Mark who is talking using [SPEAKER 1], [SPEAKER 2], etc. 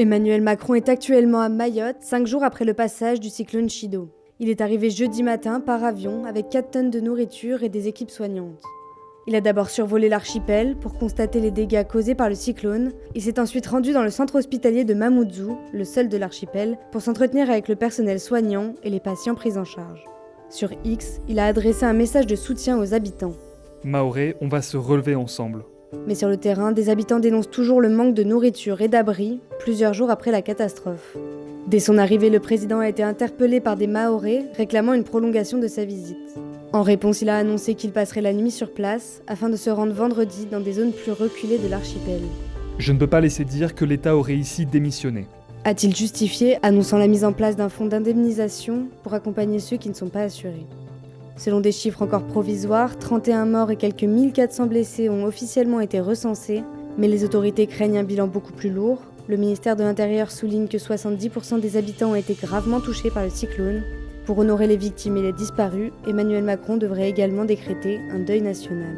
[SPEAKER 1] Emmanuel Macron est actuellement à Mayotte, 5 jours après le passage du cyclone Chido. Il est arrivé jeudi matin par avion avec 4 tonnes de nourriture et des équipes soignantes. Il a d'abord survolé l'archipel pour constater les dégâts causés par le cyclone. Il s'est ensuite rendu dans le centre hospitalier de Mamoudzou, le seul de l'archipel, pour s'entretenir avec le personnel soignant et les patients pris en charge. Sur X, il a adressé un message de soutien aux habitants.
[SPEAKER 2] Mahorais, on va se relever ensemble.
[SPEAKER 1] Mais sur le terrain, des habitants dénoncent toujours le manque de nourriture et d'abri, plusieurs jours après la catastrophe. Dès son arrivée, le président a été interpellé par des Mahorais réclamant une prolongation de sa visite. En réponse, il a annoncé qu'il passerait la nuit sur place afin de se rendre vendredi dans des zones plus reculées de l'archipel.
[SPEAKER 2] Je ne peux pas laisser dire que l'État aurait ici démissionné.
[SPEAKER 1] A-t-il justifié, annonçant la mise en place d'un fonds d'indemnisation pour accompagner ceux qui ne sont pas assurés. Selon des chiffres encore provisoires, 31 morts et quelques 1400 blessés ont officiellement été recensés, mais les autorités craignent un bilan beaucoup plus lourd. Le ministère de l'Intérieur souligne que 70% des habitants ont été gravement touchés par le cyclone. Pour honorer les victimes et les disparus, Emmanuel Macron devrait également décréter un deuil national.